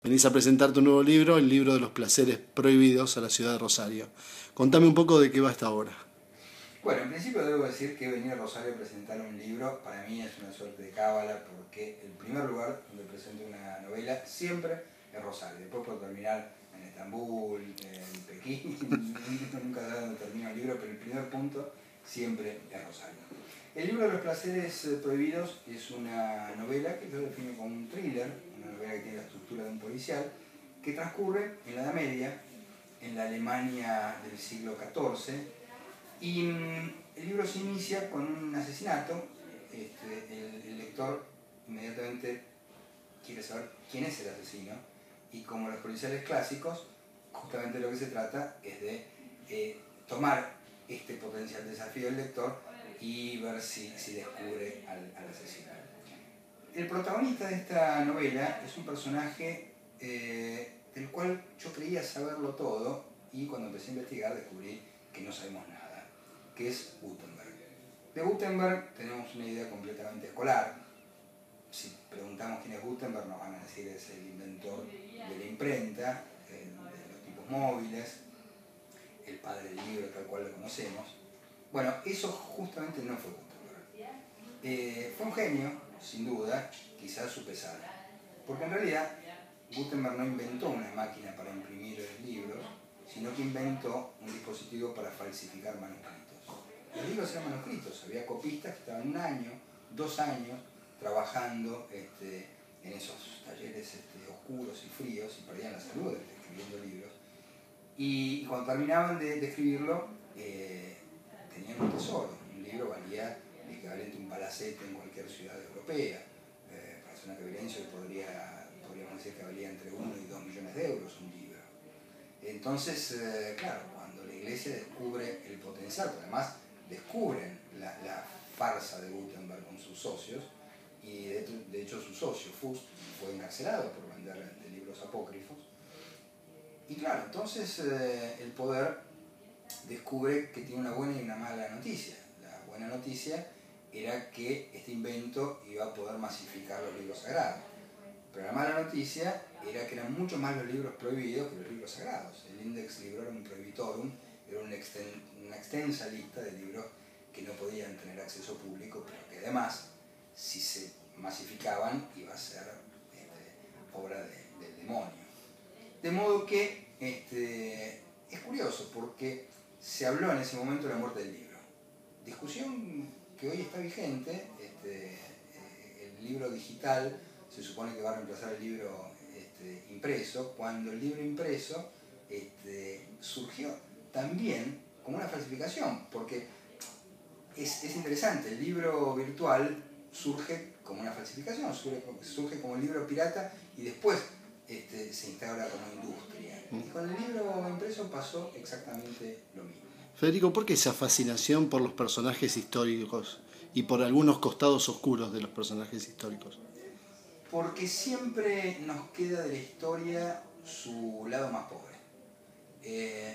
Venís a presentar tu nuevo libro, el libro de los placeres prohibidos a la ciudad de Rosario. Contame un poco de qué va esta obra. Bueno, en principio debo decir que venir a Rosario a presentar un libro para mí es una suerte de cábala, porque el primer lugar donde presento una novela siempre es Rosario. Después puedo terminar en Estambul, en Pekín, nunca sé dónde termina el libro, pero el primer punto siempre es Rosario. El libro de los placeres prohibidos es una novela que yo defino como un thriller, una novela que tiene la estructura de un policial, que transcurre en la Edad Media, en la Alemania del siglo XIV, y el libro se inicia con un asesinato. El lector inmediatamente quiere saber quién es el asesino, y como los policiales clásicos, justamente lo que se trata es de tomar este potencial desafío del lector y ver si descubre al asesino. El protagonista de esta novela es un personaje del cual yo creía saberlo todo, y cuando empecé a investigar descubrí que no sabemos nada, que es Gutenberg. De Gutenberg tenemos una idea completamente escolar. Si preguntamos quién es Gutenberg, nos van a decir que es el inventor de la imprenta, de los tipos móviles, el padre del libro tal cual lo conocemos. Bueno, eso justamente no fue Gutenberg. Fue un genio, sin duda, quizás su pesar. Porque en realidad Gutenberg no inventó una máquina para imprimir libros, sino que inventó un dispositivo para falsificar manuscritos. Los libros eran manuscritos, había copistas que estaban 1 año, 2 años, trabajando en esos talleres oscuros y fríos, y perdían la salud escribiendo libros. Y cuando terminaban de escribirlo, tenían un tesoro. Un libro valía el equivalente a un palacete en cualquier ciudad europea. Para hacer una evidencia, podríamos decir que valía entre 1 y 2 millones de euros un libro. Entonces, claro, cuando la Iglesia descubre el potencial, pero además descubren la farsa de Gutenberg con sus socios, y de hecho su socio, Fust, fue encarcelado por vender libros apócrifos. Y claro, entonces el poder descubre que tiene una buena y una mala noticia. La buena noticia era que este invento iba a poder masificar los libros sagrados. Pero la mala noticia era que eran mucho más los libros prohibidos que los libros sagrados. El Index Librorum Prohibitorum era una extensa lista de libros que no podían tener acceso público, pero que además, si se masificaban, iba a ser obra del demonio. De modo que es curioso, porque se habló en ese momento de la muerte del libro. Discusión que hoy está vigente. El libro digital se supone que va a reemplazar el libro impreso, cuando el libro impreso surgió también como una falsificación, porque es interesante, el libro virtual surge como una falsificación, surge como libro pirata, y después se instaura como industria. Y con el libro impreso pasó exactamente lo mismo. Federico, ¿por qué esa fascinación por los personajes históricos y por algunos costados oscuros de los personajes históricos? Porque siempre nos queda de la historia su lado más pobre.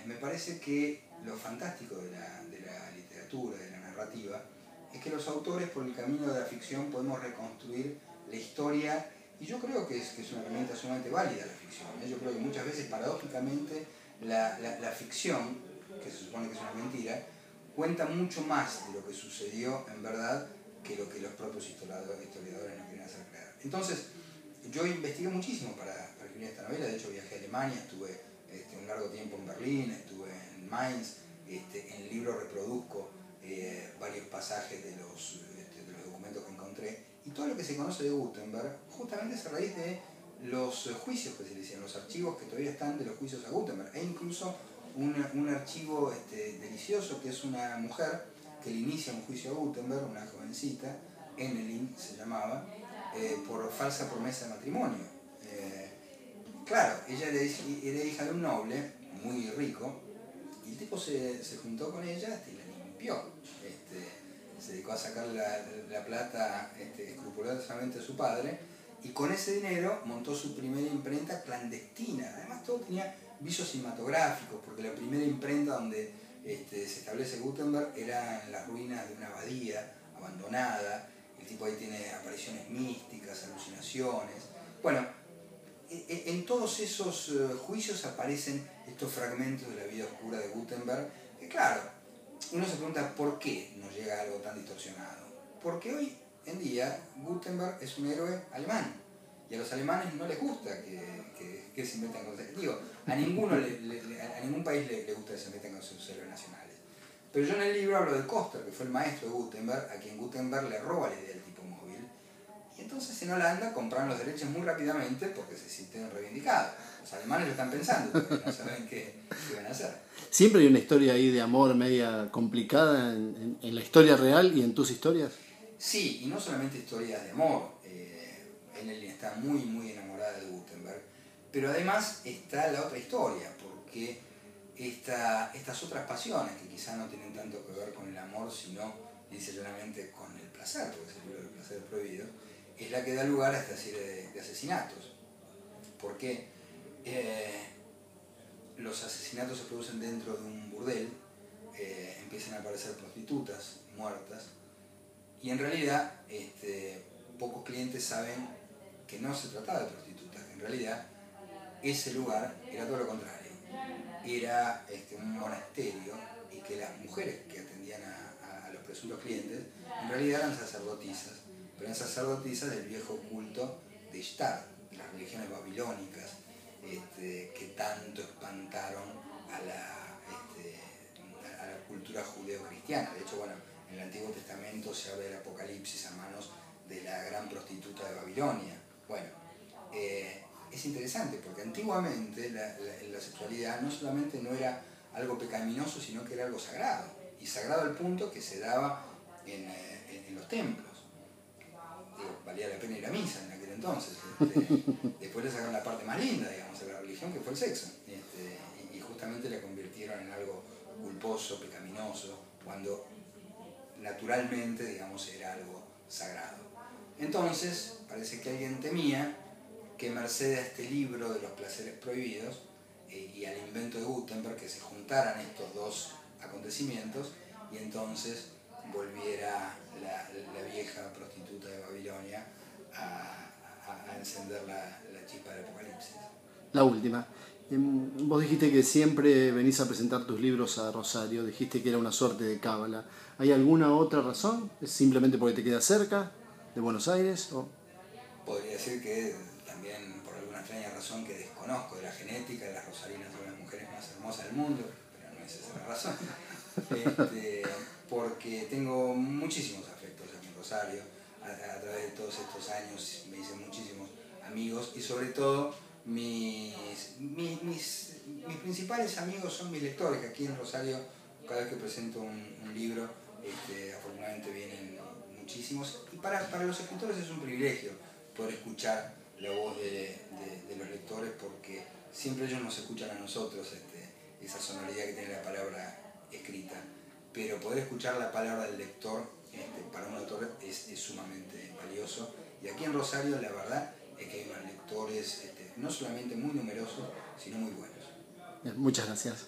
Me parece que lo fantástico de la literatura, de la narrativa, es que los autores, por el camino de la ficción, podemos reconstruir la historia, y yo creo que es una herramienta sumamente válida la ficción. Yo creo que muchas veces, paradójicamente, la ficción, que se supone que es una mentira, cuenta mucho más de lo que sucedió en verdad que lo que los propios historiadores no quieren hacer creer. Entonces, yo investigué muchísimo para escribir esta novela. De hecho, viajé a Alemania, estuve un largo tiempo en Berlín, estuve en Mainz. En el libro reproduzco varios pasajes de los documentos que encontré, y todo lo que se conoce de Gutenberg justamente es a raíz de los juicios que se le hicieron, los archivos que todavía están de los juicios a Gutenberg, e incluso un archivo delicioso, que es una mujer que le inicia un juicio a Gutenberg, una jovencita, Emmeline se llamaba, por falsa promesa de matrimonio. Claro, ella era hija de un noble muy rico, y el tipo se juntó con ella y la limpió. Se dedicó a sacar la plata escrupulosamente a su padre, y con ese dinero montó su primera imprenta clandestina. Además, todo tenía visos cinematográficos, porque la primera imprenta donde se establece Gutenberg era en las ruinas de una abadía abandonada. El tipo ahí tiene apariciones místicas, alucinaciones. Bueno, en todos esos juicios aparecen estos fragmentos de la vida oscura de Gutenberg, que claro, uno se pregunta por qué nos llega algo tan distorsionado. Porque hoy en día Gutenberg es un héroe alemán, y a los alemanes no les gusta que se metan con... Digo, a ningún país le gusta que se metan con sus héroes nacionales. Pero yo en el libro hablo de Koster, que fue el maestro de Gutenberg, a quien Gutenberg le roba la idea del tipo móvil. Y entonces en Holanda compraron los derechos muy rápidamente porque se sienten reivindicados. Los alemanes lo están pensando, no saben qué van a hacer. ¿Siempre hay una historia ahí de amor media complicada en la historia real y en tus historias? Sí, y no solamente historias de amor. Elena está muy, muy enamorada de Gutenberg. Pero además está la otra historia, porque estas otras pasiones, que quizás no tienen tanto que ver con el amor, sino, dice llanamente, con el placer, porque es el libro del placer prohibido, es la que da lugar a esta serie de asesinatos. Porque los asesinatos se producen dentro de un burdel, empiezan a aparecer prostitutas muertas, y en realidad pocos clientes saben que no se trataba de prostitutas, que en realidad ese lugar era todo lo contrario. Era un monasterio, y que las mujeres que atendían a los presuntos clientes en realidad eran sacerdotisas, pero eran sacerdotisas del viejo culto de Ishtar, de las religiones babilónicas, que tanto espantaron a la cultura judeo-cristiana. De hecho, bueno, en el Antiguo Testamento se habla del Apocalipsis a manos de la gran prostituta de Babilonia. Bueno, es interesante porque antiguamente la sexualidad no solamente no era algo pecaminoso, sino que era algo sagrado. Y sagrado al punto que se daba en los templos. Digo, valía la pena ir a misa en aquel entonces. Después le sacaron la parte más linda, digamos, de la religión, que fue el sexo. Y justamente la convirtieron en algo culposo, pecaminoso, cuando naturalmente, digamos, era algo sagrado. Entonces, parece que alguien temía que merced a este libro de los placeres prohibidos y al invento de Gutenberg, que se juntaran estos dos acontecimientos y entonces volviera la vieja prostituta de Babilonia a encender la chispa del Apocalipsis. La última. Vos dijiste que siempre venís a presentar tus libros a Rosario, dijiste que era una suerte de cábala. ¿Hay alguna otra razón? ¿Es simplemente porque te queda cerca de Buenos Aires? ¿O? Podría decir que también por alguna extraña razón que desconozco de la genética, las rosarinas son las mujeres más hermosas del mundo, pero no es esa la razón. Porque tengo muchísimos afectos aquí en Rosario. A través de todos estos años me hice muchísimos amigos y sobre todo mis principales amigos son mis lectores, que aquí en Rosario cada vez que presento un libro afortunadamente vienen muchísimos, y para los escritores es un privilegio poder escuchar la voz de los lectores, porque siempre ellos nos escuchan a nosotros, esa sonoridad que tiene la palabra escrita, pero poder escuchar la palabra del lector para un autor es sumamente valioso, y aquí en Rosario la verdad es que hay unos lectores no solamente muy numerosos, sino muy buenos. Muchas gracias.